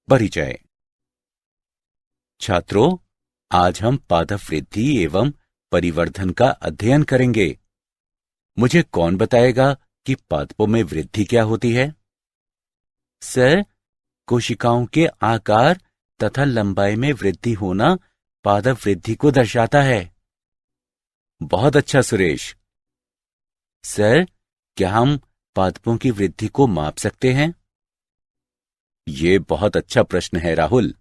परिचय। छात्रों, आज हम पादप वृद्धि एवं परिवर्धन का अध्ययन करेंगे। मुझे कौन बताएगा कि पादपों में वृद्धि क्या होती है? सर, कोशिकाओं के आकार तथा लंबाई में वृद्धि होना पादप वृद्धि को दर्शाता है। बहुत अच्छा सुरेश। सर, क्या हम पादपों की वृद्धि को माप सकते हैं? ये बहुत अच्छा प्रश्न है राहुल।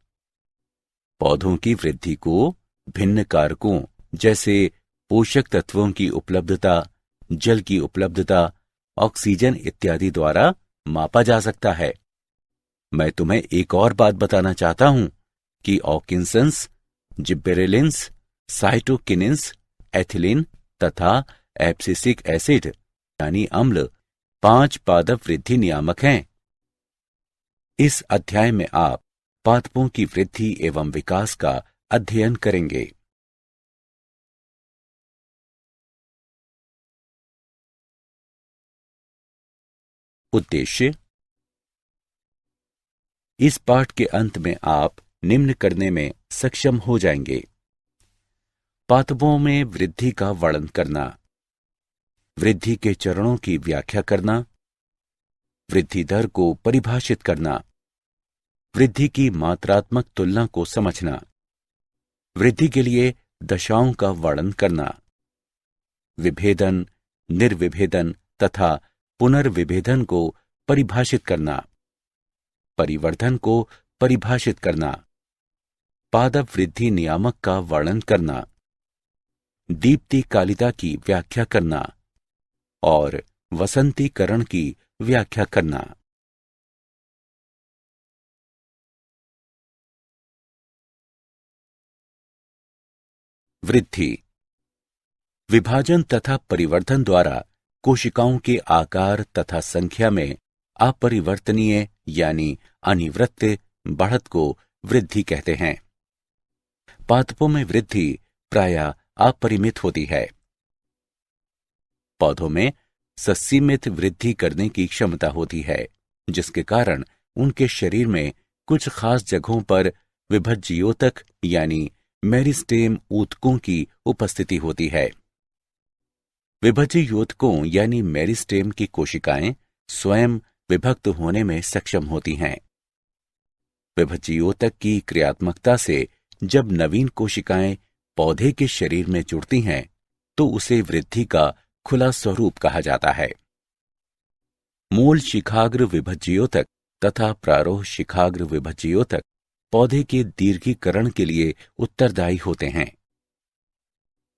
पौधों की वृद्धि को भिन्न कारकों जैसे पोषक तत्वों की उपलब्धता, जल की उपलब्धता, ऑक्सीजन इत्यादि द्वारा मापा जा सकता है। मैं तुम्हें एक और बात बताना चाहता हूं कि ऑकिंसंस, जिब्बेरेलिन्स, साइटोकिनिन्स, एथिलीन तथा एब्सिसिक एसिड यानी अम्ल 5 पादप वृद्धि नियामक हैं। इस अध्याय में आप पादपों की वृद्धि एवं विकास का अध्ययन करेंगे। उद्देश्य। इस पाठ के अंत में आप निम्न करने में सक्षम हो जाएंगे। पादपों में वृद्धि का वर्णन करना, वृद्धि के चरणों की व्याख्या करना, वृद्धि दर को परिभाषित करना, वृद्धि की मात्रात्मक तुलना को समझना, वृद्धि के लिए दशाओं का वर्णन करना, विभेदन, निर्विभेदन तथा पुनर्विभेदन को परिभाषित करना, परिवर्धन को परिभाषित करना, पादप वृद्धि नियामक का वर्णन करना, दीप्तिकालिता की व्याख्या करना और वसंतीकरण की व्याख्या करना। वृद्धि। विभाजन तथा परिवर्धन द्वारा कोशिकाओं के आकार तथा संख्या में अपरिवर्तनीय यानी अनिवृत्त बढ़त को वृद्धि कहते हैं। पादपों में वृद्धि प्रायः अपरिमित होती है। पौधों में ससीमित वृद्धि करने की क्षमता होती है, जिसके कारण उनके शरीर में कुछ खास जगहों पर विभज्ययोतक यानी मेरिस्टेम ऊतकों की उपस्थिति होती है। विभज्ययोतकों यानी मेरिस्टेम की कोशिकाएं स्वयं विभक्त होने में सक्षम होती हैं। विभज्ययोतक की क्रियात्मकता से जब नवीन कोशिकाएं पौधे के शरीर में जुड़ती हैं, तो उसे वृद्धि का खुला स्वरूप कहा जाता है। मूल शिखाग्र विभज्ययोतक तथा प्रारोह शिखाग्र विभज्ययोतक पौधे के दीर्घीकरण के लिए उत्तरदायी होते हैं।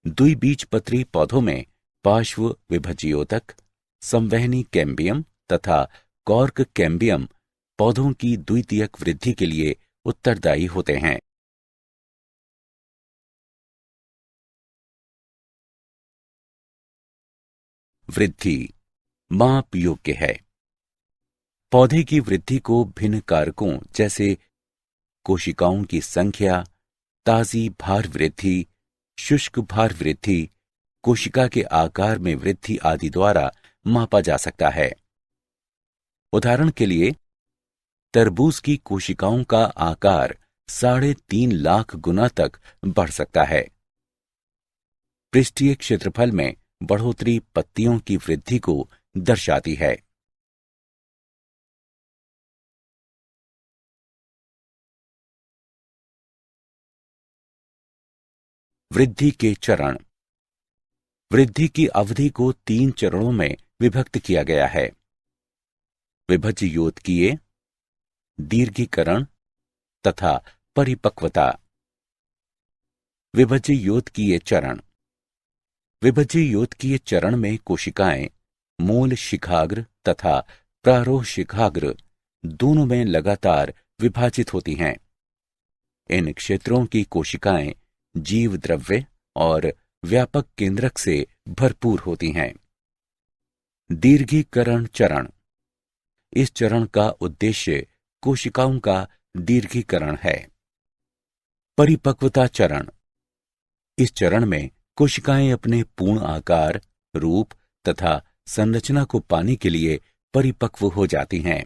द्विबीजपत्री पौधों में पार्श्व विभज्ययोतक, संवहनी कैम्बियम तथा कॉर्क कैम्बियम पौधों की द्वितीयक वृद्धि के लिए उत्तरदायी होते हैं। वृद्धि माप योग्य है। पौधे की वृद्धि को भिन्न कारकों जैसे कोशिकाओं की संख्या, ताजी भार वृद्धि, शुष्क भार वृद्धि, कोशिका के आकार में वृद्धि आदि द्वारा मापा जा सकता है। उदाहरण के लिए, तरबूज की कोशिकाओं का आकार 3.5 लाख गुना तक बढ़ सकता है। पृष्ठीय क्षेत्रफल में बढ़ोतरी पत्तियों की वृद्धि को दर्शाती है। वृद्धि के चरण। वृद्धि की अवधि को 3 चरणों में विभक्त किया गया है। विभज्ययोतकीय, दीर्घीकरण तथा परिपक्वता। विभज्ययोतकीय चरण। विभज्ययोतकीय चरण में कोशिकाएं मूल शिखाग्र तथा प्रारोह शिखाग्र दोनों में लगातार विभाजित होती हैं। इन क्षेत्रों की कोशिकाएं जीव द्रव्य और व्यापक केंद्रक से भरपूर होती हैं। दीर्घीकरण चरण। इस चरण का उद्देश्य कोशिकाओं का दीर्घीकरण है। परिपक्वता चरण। इस चरण में कोशिकाएं अपने पूर्ण आकार, रूप तथा संरचना को पाने के लिए परिपक्व हो जाती हैं।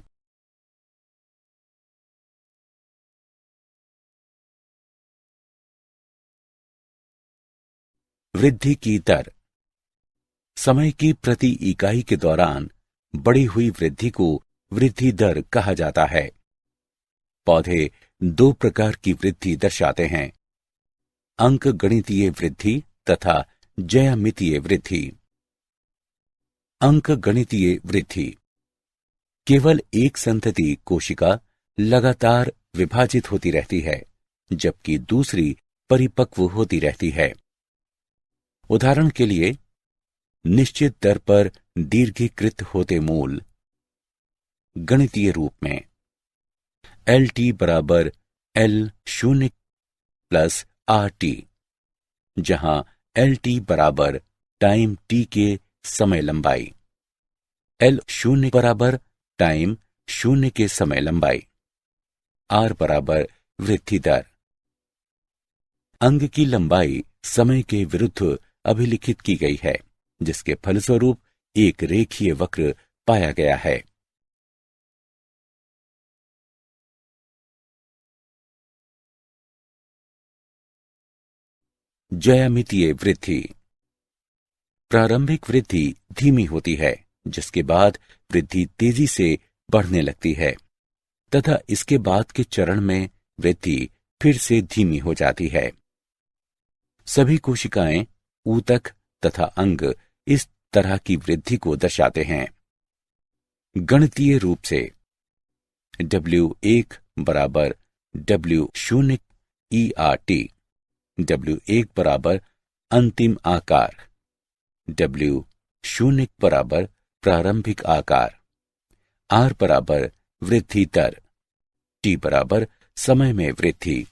वृद्धि की दर। समय की प्रति इकाई के दौरान बढ़ी हुई वृद्धि को वृद्धि दर कहा जाता है। पौधे दो प्रकार की वृद्धि दर्शाते हैं, अंकगणितीय वृद्धि तथा ज्यामितीय वृद्धि। अंकगणितीय वृद्धि। केवल एक संतति कोशिका लगातार विभाजित होती रहती है, जबकि दूसरी परिपक्व होती रहती है। उदाहरण के लिए, निश्चित दर पर दीर्घीकृत होते मूल गणितीय रूप में LT बराबर L0 प्लस RT, जहां LT बराबर टाइम T के समय लंबाई, L0 बराबर टाइम 0 के समय लंबाई, R बराबर वृद्धि दर। अंग की लंबाई समय के विरुद्ध अभिलिखित की गई है, जिसके फलस्वरूप एक रेखीय वक्र पाया गया है। ज्यामितीय वृद्धि। प्रारंभिक वृद्धि धीमी होती है, जिसके बाद वृद्धि तेजी से बढ़ने लगती है तथा इसके बाद के चरण में वृद्धि फिर से धीमी हो जाती है। सभी कोशिकाएं, ऊतक तथा अंग इस तरह की वृद्धि को दर्शाते हैं। गणितीय रूप से W1 बराबर W0 ERT, W1 बराबर अंतिम आकार, W0 बराबर प्रारंभिक आकार, R बराबर वृद्धि दर, T बराबर समय में वृद्धि,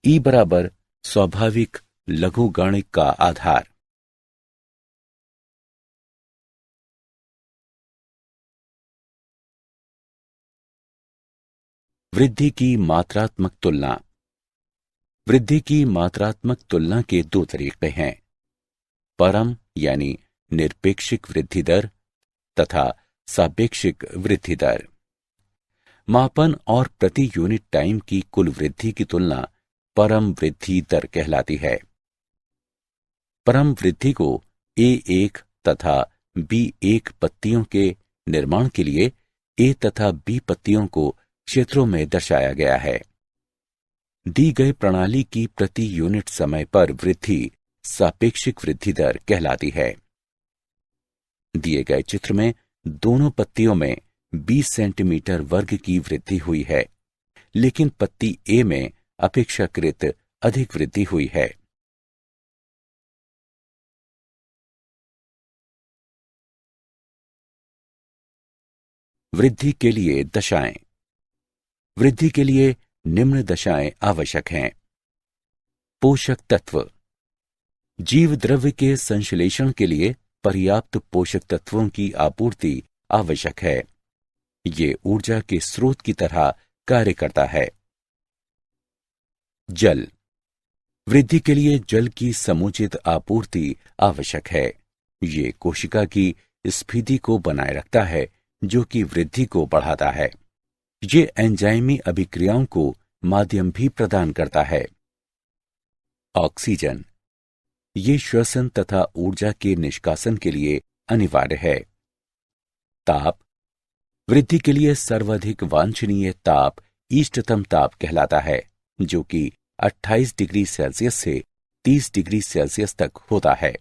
E बराबर स्वाभाविक लघुगणित का आधार। वृद्धि की मात्रात्मक तुलना। वृद्धि की मात्रात्मक तुलना के दो तरीके हैं, परम यानी निरपेक्षिक वृद्धि दर तथा सापेक्षिक वृद्धि दर। मापन और प्रति यूनिट टाइम की कुल वृद्धि की तुलना परम वृद्धि दर कहलाती है। परम वृद्धि को A1 तथा B1 पत्तियों के निर्माण के लिए A तथा B पत्तियों को क्षेत्रों में दर्शाया गया है। दी गई प्रणाली की प्रति यूनिट समय पर वृद्धि सापेक्षिक वृद्धि दर कहलाती है। दिए गए चित्र में दोनों पत्तियों में 20 सेंटीमीटर वर्ग की वृद्धि हुई है, लेकिन पत्ती A में अपेक्षाकृत अधिक वृद्धि हुई है। वृद्धि के लिए दशाएं। वृद्धि के लिए निम्न दशाएं आवश्यक हैं। पोषक तत्व। जीव द्रव्य के संश्लेषण के लिए पर्याप्त पोषक तत्वों की आपूर्ति आवश्यक है। ये ऊर्जा के स्रोत की तरह कार्य करता है। जल। वृद्धि के लिए जल की समुचित आपूर्ति आवश्यक है। ये कोशिका की स्फीति को बनाए रखता है, जो कि वृद्धि को बढ़ाता है। ये एंजाइमी अभिक्रियाओं को माध्यम भी प्रदान करता है। ऑक्सीजन। ये श्वसन तथा ऊर्जा के निष्कासन के लिए अनिवार्य है। ताप। वृद्धि के लिए सर्वाधिक वांछनीय ताप इष्टतम ताप कहलाता है, जो कि 28 डिग्री सेल्सियस से 30 डिग्री सेल्सियस तक होता है।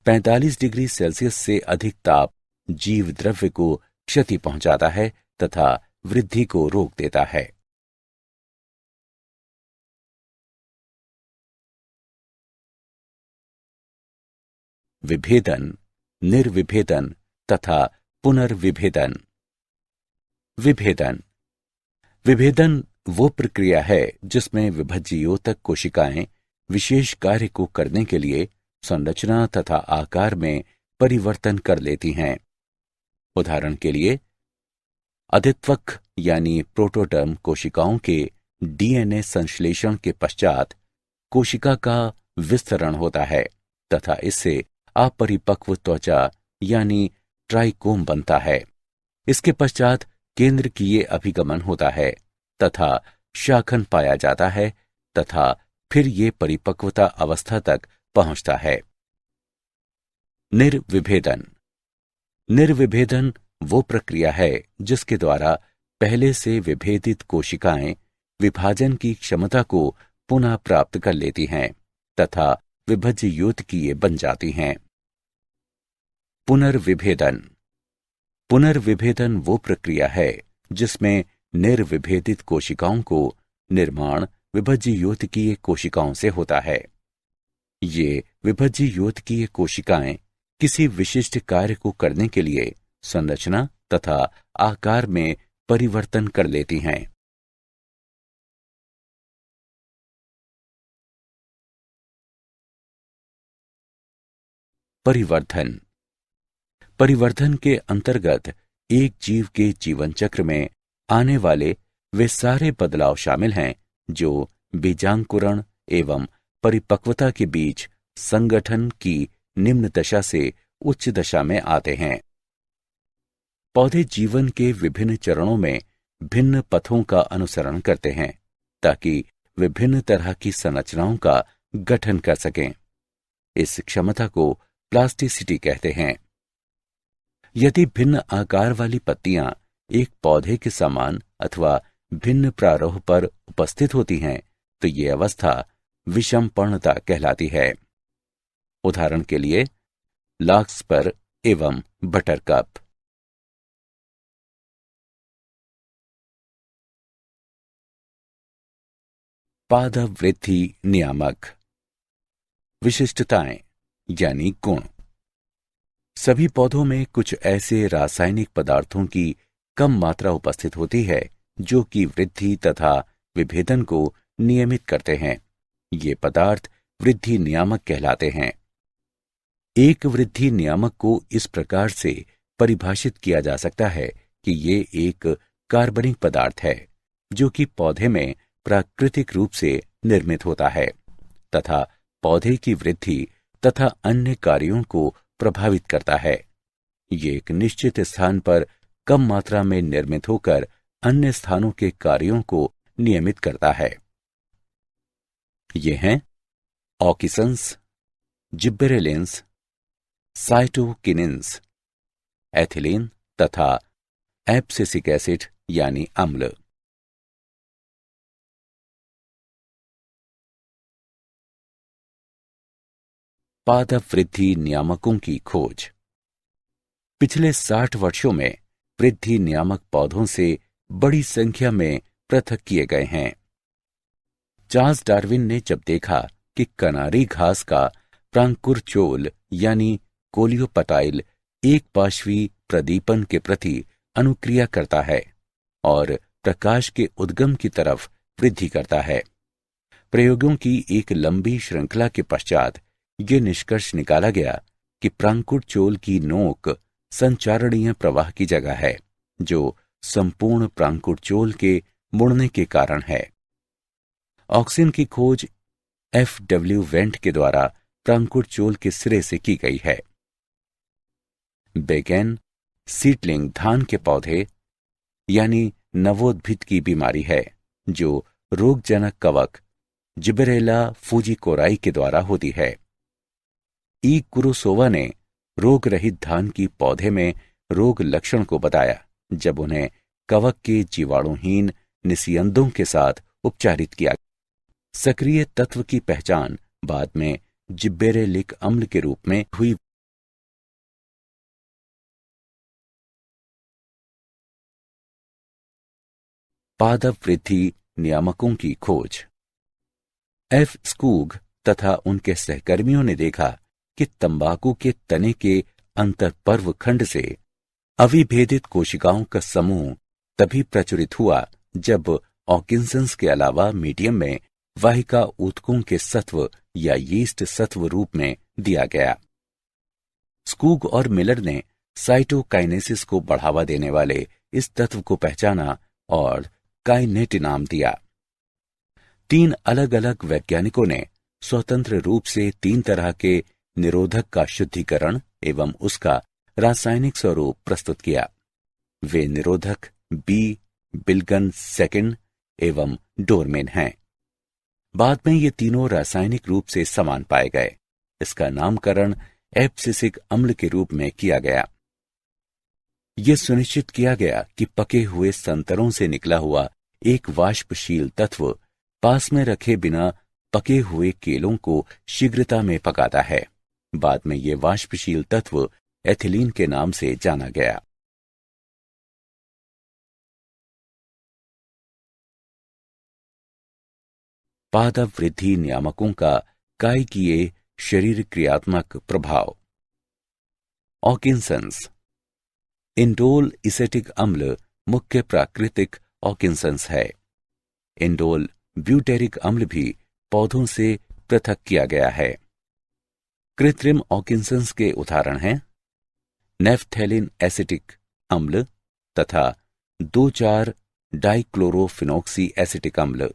45 डिग्री सेल्सियस से अधिक ताप जीव द्रव्य को क्षति पहुंचाता है तथा वृद्धि को रोक देता है। विभेदन, निर्विभेदन तथा पुनर्विभेदन। विभेदन। विभेदन वो प्रक्रिया है जिसमें विभज्ययोतक कोशिकाएं विशेष कार्य को करने के लिए संरचना तथा आकार में परिवर्तन कर लेती हैं। उदाहरण के लिए, अधित्वक यानी प्रोटोटर्म कोशिकाओं के DNA संश्लेषण के पश्चात कोशिका का विस्तरण होता है तथा इससे अपरिपक्व त्वचा यानी ट्राइकोम बनता है। इसके पश्चात केंद्रकीय अभिगमन होता है तथा शाखन पाया जाता है तथा फिर ये परिपक्वता अवस्था तक पहुंचता है। निर्विभेदन। निर्विभेदन वो प्रक्रिया है जिसके द्वारा पहले से विभेदित कोशिकाएं विभाजन की क्षमता को पुनः प्राप्त कर लेती हैं तथा विभज्य योतकीय बन जाती हैं। पुनर्विभेदन। पुनर्विभेदन वो प्रक्रिया है जिसमें निर्विभेदित कोशिकाओं को निर्माण विभज्य योतकीय कोशिकाओं से होता है। ये विभज्य योतकीय कोशिकाएं किसी विशिष्ट कार्य को करने के लिए संरचना तथा आकार में परिवर्तन कर लेती हैं। परिवर्धन। परिवर्धन के अंतर्गत एक जीव के जीवन चक्र में आने वाले वे सारे बदलाव शामिल हैं जो बीजांकुरण एवं परिपक्वता के बीच संगठन की निम्न दशा से उच्च दशा में आते हैं। पौधे जीवन के विभिन्न चरणों में भिन्न पथों का अनुसरण करते हैं ताकि विभिन्न तरह की संरचनाओं का गठन कर सकें। इस क्षमता को प्लास्टिसिटी कहते हैं। यदि भिन्न आकार वाली पत्तियां एक पौधे के समान अथवा भिन्न प्रारूप पर उपस्थित होती हैं तो ये अवस्था विषमपर्णता कहलाती है। उदाहरण के लिए लार्कस्पर एवं बटरकप। पादवृद्धि नियामक। विशिष्टताएं यानी गुण। सभी पौधों में कुछ ऐसे रासायनिक पदार्थों की कम मात्रा उपस्थित होती है जो कि वृद्धि तथा विभेदन को नियमित करते हैं। ये पदार्थ वृद्धि नियामक कहलाते हैं। एक वृद्धि नियामक को इस प्रकार से परिभाषित किया जा सकता है कि ये एक कार्बनिक पदार्थ है जो कि पौधे में प्राकृतिक रूप से निर्मित होता है तथा पौधे की वृद्धि तथा अन्य कार्यों को प्रभावित करता है। ये एक निश्चित स्थान पर कम मात्रा में निर्मित होकर अन्य स्थानों के कार्यों को नियमित करता है। ये हैं ऑकिसंस, जिब्बेरेलिन्स, साइटोकिनिन्स, एथिलीन तथा एब्सिसिक एसिड यानी अम्ल। पादप वृद्धि नियामकों की खोज। पिछले 60 वर्षों में वृद्धि नियामक पौधों से बड़ी संख्या में पृथक किए गए हैं। चार्ल्स डार्विन ने जब देखा कि कनारी घास का प्रांकुरचोल यानी कोलियोपटाइल एक पार्श्वी प्रदीपन के प्रति अनुक्रिया करता है और प्रकाश के उद्गम की तरफ वृद्धि करता है, प्रयोगों की एक लंबी श्रृंखला के पश्चात ये निष्कर्ष निकाला गया कि प्रांकुरचोल की नोक संचारणीय प्रवाह की जगह है जो संपूर्ण प्रांकुरचोल के मुड़ने के कारण है। ऑक्सिन की खोज F.W. वेंट के द्वारा प्रांकुरचोल के सिरे से की गई है। बेगेन सीडलिंग धान के पौधे यानी नवोद्भिद की बीमारी है जो रोगजनक कवक जिबरेला फूजिकोराई के द्वारा होती है। ई कुरुसोवा ने रोग रहित धान की पौधे में रोग लक्षण को बताया जब उन्हें कवक के जीवाणुहीन निसियंदों के साथ उपचारित किया। सक्रिय तत्व की पहचान बाद में जिब्बेरेलिक अम्ल के रूप में हुई। पादप वृद्धि नियामकों की खोज। एफ स्कूग तथा उनके सहकर्मियों ने देखा कि तंबाकू के तने के अंतर्पर्व खंड से अविभेदित कोशिकाओं का समूह तभी प्रचुरित हुआ जब ऑकिंसंस के अलावा मीडियम में वाहिका ऊतकों के सत्व या यीस्ट सत्व रूप में दिया गया। स्कूग और मिलर ने साइटोकाइनेसिस को बढ़ावा देने वाले इस तत्व को पहचाना और काइनेट नाम दिया। 3 अलग अलग वैज्ञानिकों ने स्वतंत्र रूप से 3 तरह के निरोधक का शुद्धिकरण एवं उसका रासायनिक स्वरूप प्रस्तुत किया। वे निरोधक बी, बिल्गन सेकंड एवं डोरमेन हैं। बाद में ये तीनों रासायनिक रूप से समान पाए गए। इसका नामकरण एब्सिसिक अम्ल के रूप में किया गया। यह सुनिश्चित किया गया कि पके हुए संतरों से निकला हुआ एक वाष्पशील तत्व पास में रखे बिना पके हुए केलों को शीघ्रता में पकाता है। बाद में यह वाष्पशील तत्व एथिलीन के नाम से जाना गया। पादप वृद्धि नियामकों का कायकीय शरीर क्रियात्मक प्रभाव। ऑकिंसंस। इंडोल इसेटिक अम्ल मुख्य प्राकृतिक ऑकिंसंस है। इंडोल ब्यूटेरिक अम्ल भी पौधों से पृथक किया गया है। कृत्रिम ऑकिंसंस के उदाहरण हैं नेफ्थैलिन एसिटिक अम्ल तथा 2,4 डाइक्लोरोफिनॉक्सी एसिटिक अम्ल।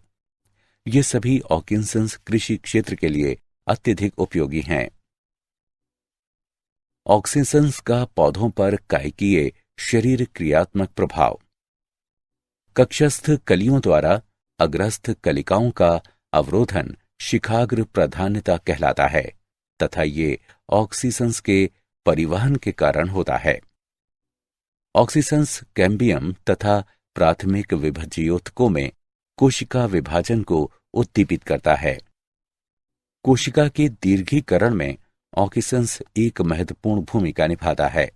ये सभी ऑकिंसंस कृषि क्षेत्र के लिए अत्यधिक उपयोगी हैं। ऑक्सीसंस का पौधों पर कायकीय शरीर क्रियात्मक प्रभाव। कक्षस्थ कलियों द्वारा अग्रस्थ कलिकाओं का अवरोधन शिखाग्र प्राधान्यता कहलाता है तथा ये ऑक्सीसंस के परिवहन के कारण होता है। ऑक्सीसंस कैम्बियम तथा प्राथमिक विभज्योतकों में कोशिका विभाजन को उद्दीपित करता है। कोशिका के दीर्घीकरण में ऑक्सीसंस एक महत्वपूर्ण भूमिका निभाता है।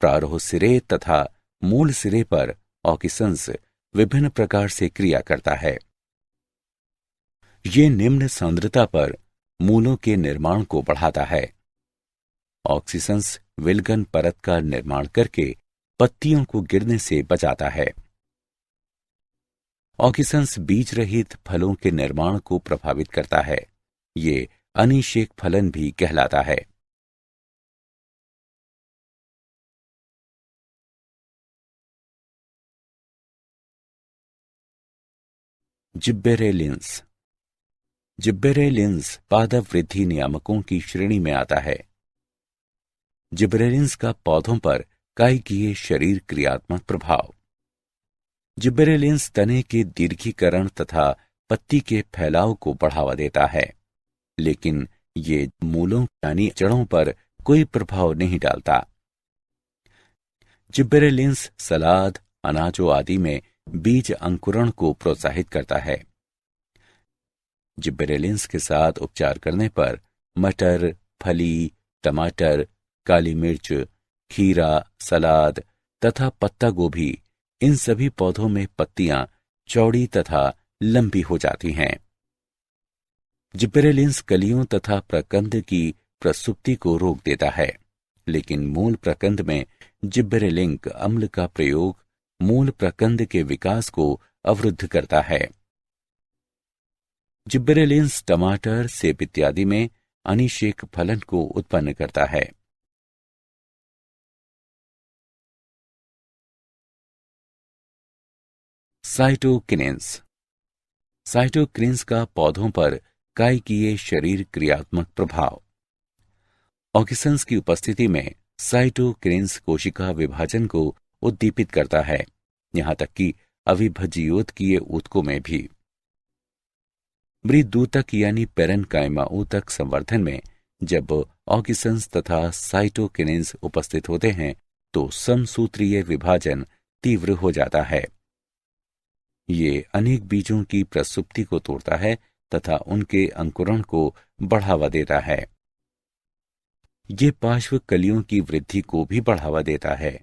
प्रारोह सिरे तथा मूल सिरे पर ऑक्सीसंस विभिन्न प्रकार से क्रिया करता है। ये निम्न सांद्रता पर मूलों के निर्माण को बढ़ाता है। ऑक्सीसंस विलगन परत का निर्माण करके पत्तियों को गिरने से बचाता है। ऑक्सीसंस बीज रहित फलों के निर्माण को प्रभावित करता है। ये अनिषेक फलन भी कहलाता है। जिब्बेरेलिंस। जिब्बेरेलिंस पादप वृद्धि नियामकों की श्रेणी में आता है। जिब्बेरेलिंस का पौधों पर कायकीय शरीर क्रियात्मक प्रभाव। जिब्बेरेलिंस तने के दीर्घीकरण तथा पत्ती के फैलाव को बढ़ावा देता है, लेकिन ये मूलों यानी जड़ों पर कोई प्रभाव नहीं डालता। जिब्बेरेलिंस सलाद, अनाजों आदि में बीज अंकुरण को प्रोत्साहित करता है। जिब्बेरेलिंस के साथ उपचार करने पर मटर, फली, टमाटर, काली मिर्च, खीरा, सलाद तथा पत्ता गोभी, इन सभी पौधों में पत्तियां चौड़ी तथा लंबी हो जाती हैं। जिब्बेरेलिंस कलियों तथा प्रकंद की प्रसुप्ति को रोक देता है, लेकिन मूल प्रकंद में जिब्बेरेलिंक अम्ल का प्रयोग मूल प्रकंद के विकास को अवरुद्ध करता है। जिब्बेरेलिंस टमाटर, सेब इत्यादि में अनिषेक फलन को उत्पन्न करता है। साइटोकिनेंस। साइटोकिनेंस का पौधों पर कायकीय शरीर क्रियात्मक प्रभाव। ऑक्सीसंस की उपस्थिति में साइटोकिनेंस कोशिका विभाजन को उद्दीपित करता है, यहां तक कि अविभज्योतकीय ऊतकों में भी। मृदूतक यानी पेरेन्काइमा ऊतक संवर्धन में जब ऑक्सीसंस तथा साइटोकिनेंस उपस्थित होते हैं तो समसूत्रीय विभाजन तीव्र हो जाता है। ये अनेक बीजों की प्रसुप्ति को तोड़ता है तथा उनके अंकुरण को बढ़ावा देता है। ये पार्श्व कलियों की वृद्धि को भी बढ़ावा देता है।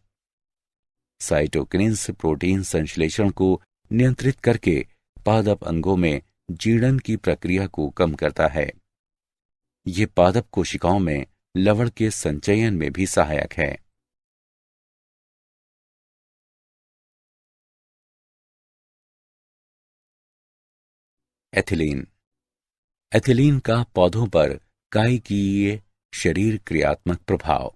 साइटोकिनेंस प्रोटीन संश्लेषण को नियंत्रित करके पादप अंगों में जीर्ण की प्रक्रिया को कम करता है। ये पादप कोशिकाओं में लवण के संचयन में भी सहायक है। एथिलीन। एथिलीन का पौधों पर कायकीय शरीर क्रियात्मक प्रभाव।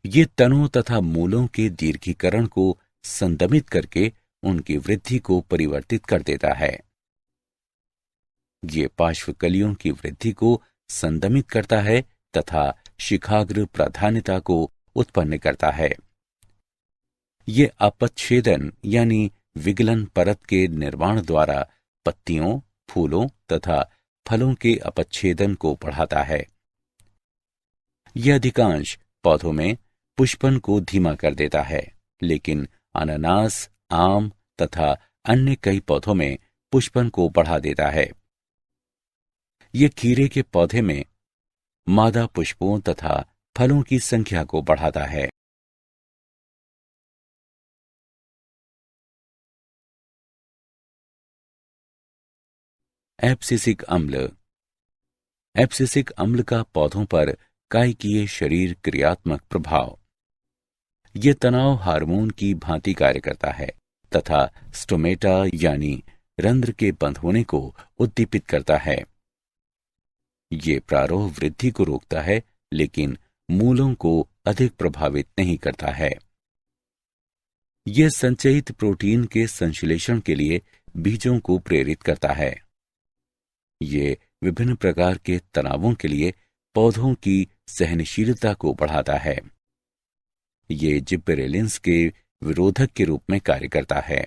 ये तनों तथा मूलों के दीर्घीकरण को संदमित करके उनकी वृद्धि को परिवर्तित कर देता है। ये पार्श्व कलियों की वृद्धि को संदमित करता है तथा शिखाग्र प्राधान्यता को उत्पन्न करता है। ये अपच्छेदन यानी विगलन परत के निर्माण द्वारा पत्तियों, फूलों तथा फलों के अपच्छेदन को बढ़ाता है। यह अधिकांश पौधों में पुष्पन को धीमा कर देता है, लेकिन अनानास, आम तथा अन्य कई पौधों में पुष्पन को बढ़ा देता है। यह खीरे के पौधे में मादा पुष्पों तथा फलों की संख्या को बढ़ाता है। एब्सिसिक अम्ल। एब्सिसिक अम्ल का पौधों पर कायकीय शरीर क्रियात्मक प्रभाव। यह तनाव हार्मोन की भांति कार्य करता है तथा स्टोमेटा यानी रंध्र के बंद होने को उद्दीपित करता है। ये प्रारोह वृद्धि को रोकता है, लेकिन मूलों को अधिक प्रभावित नहीं करता है। यह संचयित प्रोटीन के संश्लेषण के लिए बीजों को प्रेरित करता है। ये विभिन्न प्रकार के तनावों के लिए पौधों की सहनशीलता को बढ़ाता है। ये जिबरेलिन्स के विरोधक के रूप में कार्य करता है।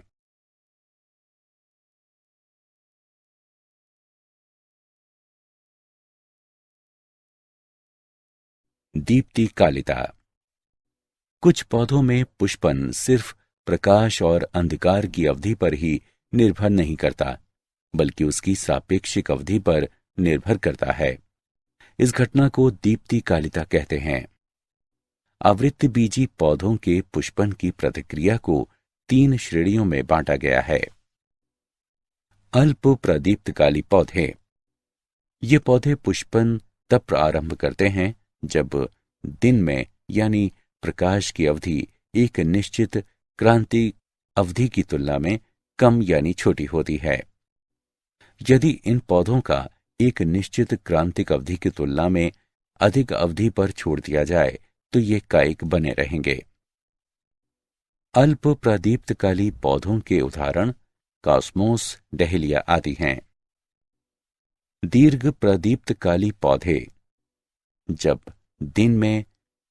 दीप्ति कालिता। कुछ पौधों में पुष्पन सिर्फ प्रकाश और अंधकार की अवधि पर ही निर्भर नहीं करता, बल्कि उसकी सापेक्षिक अवधि पर निर्भर करता है। इस घटना को दीप्ति कालिता कहते हैं। आवृत्तबीजी पौधों के पुष्पन की प्रतिक्रिया को 3 श्रेणियों में बांटा गया है। अल्प प्रदीप्तकाली पौधे। ये पौधे पुष्पन तब प्रारंभ करते हैं जब दिन में यानी प्रकाश की अवधि एक निश्चित क्रांति अवधि की तुलना में कम यानी छोटी होती है। यदि इन पौधों का एक निश्चित क्रांतिक अवधि की तुलना में अधिक अवधि पर छोड़ दिया जाए तो ये कायिक बने रहेंगे। अल्प प्रदीप्तकाली पौधों के उदाहरण कॉस्मोस, डहेलिया आदि हैं। दीर्घ प्रदीप्तकाली पौधे। जब दिन में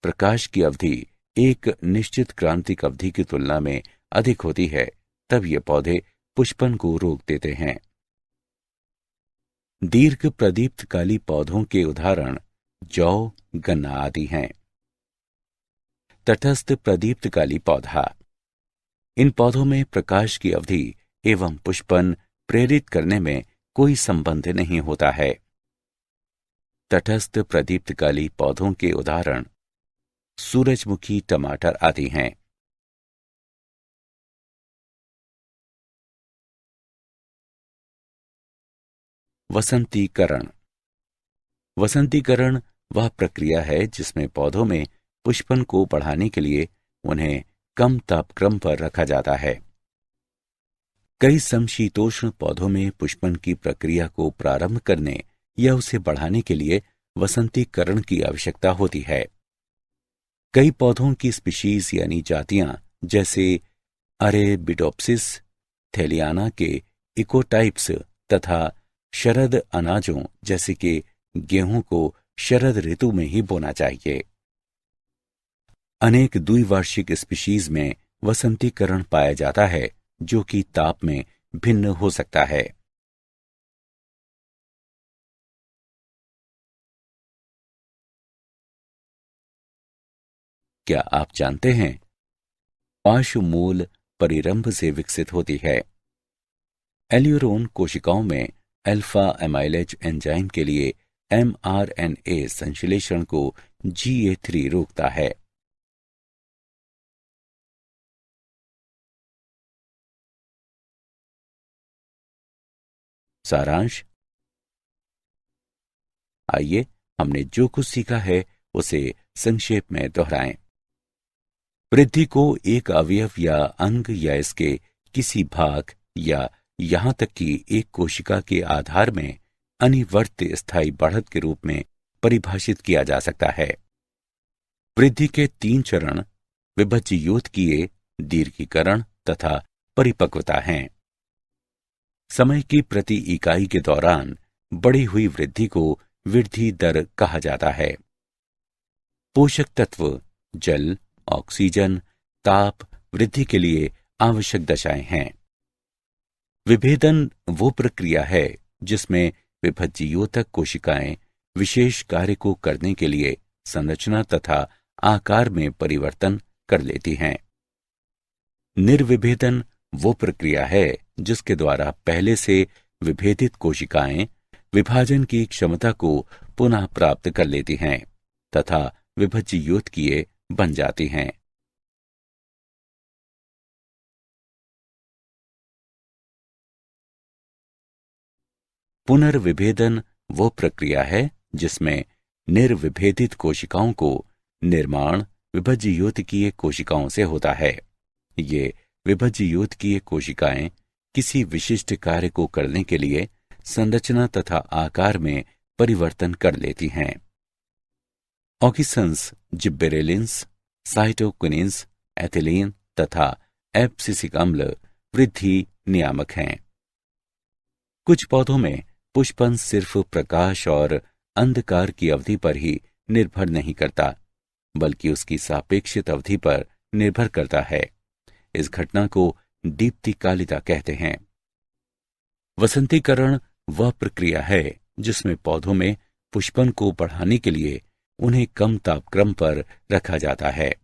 प्रकाश की अवधि एक निश्चित क्रांतिक अवधि की तुलना में अधिक होती है, तब ये पौधे पुष्पन को रोक देते हैं। दीर्घ प्रदीप्तकाली पौधों के उदाहरण जौ, गन्ना आदि हैं। तटस्थ प्रदीप्तकाली पौधा। इन पौधों में प्रकाश की अवधि एवं पुष्पन प्रेरित करने में कोई संबंध नहीं होता है। तटस्थ प्रदीप्तकाली पौधों के उदाहरण सूरजमुखी, टमाटर आदि हैं। वसंतीकरण। वसंतीकरण वह प्रक्रिया है जिसमें पौधों में पुष्पन को बढ़ाने के लिए उन्हें कम तापक्रम पर रखा जाता है। कई समशीतोष्ण पौधों में पुष्पन की प्रक्रिया को प्रारंभ करने या उसे बढ़ाने के लिए वसंतीकरण की आवश्यकता होती है। कई पौधों की स्पीशीज यानी जातियां जैसे अरेबिडोप्सिस, थेलियाना के इकोटाइप्स तथा शरद अनाजों जैसे कि गेहूं को शरद ऋतु में ही बोना चाहिए। अनेक द्विवार्षिक स्पीशीज में वसंतीकरण पाया जाता है, जो कि ताप में भिन्न हो सकता है। क्या आप जानते हैं पार्श्वमूल परिरंभ से विकसित होती है। एल्यूरोन कोशिकाओं में अल्फा एमाइलेज एंजाइम के लिए mRNA संश्लेषण को GA3 रोकता है। सारांश। आइए हमने जो कुछ सीखा है उसे संक्षेप में दोहराएं। वृद्धि को एक अवयव या अंग या इसके किसी भाग या यहां तक कि एक कोशिका के आधार में अनिवर्त्य स्थायी बढ़त के रूप में परिभाषित किया जा सकता है। वृद्धि के 3 चरण विभज्ययोतकीय, दीर्घीकरण तथा परिपक्वता हैं। समय की प्रति इकाई के दौरान बढ़ी हुई वृद्धि को वृद्धि दर कहा जाता है। पोषक तत्व जल, ऑक्सीजन, ताप वृद्धि के लिए आवश्यक दशाएं हैं। विभेदन वो प्रक्रिया है जिसमें विभज्ययोतक कोशिकाएं विशेष कार्य को करने के लिए संरचना तथा आकार में परिवर्तन कर लेती हैं। निर्विभेदन वो प्रक्रिया है जिसके द्वारा पहले से विभेदित कोशिकाएं विभाजन की क्षमता को पुनः प्राप्त कर लेती हैं तथा विभज्ययोतकीय बन जाती हैं। पुनर्विभेदन वो प्रक्रिया है जिसमें निर्विभेदित कोशिकाओं को निर्माण विभज्ययोतकीय कोशिकाओं से होता है। ये विभज्ययोतकीय कोशिकाएं किसी विशिष्ट कार्य को करने के लिए संरचना तथा आकार में परिवर्तन कर लेती हैं। ऑक्सीन्स, जिब्बेरेलिन्स, साइटोकिनिन्स, एथिलीन तथा एब्सिसिक अम्ल वृद्धि नियामक हैं। कुछ पौधों में पुष्पन सिर्फ प्रकाश और अंधकार की अवधि पर ही निर्भर नहीं करता, बल्कि उसकी सापेक्षित अवधि पर निर्भर करता है। इस घटना को दीप्तिकालिता कहते हैं। वसंतीकरण वह प्रक्रिया है जिसमें पौधों में पुष्पन को बढ़ाने के लिए उन्हें कम तापक्रम पर रखा जाता है।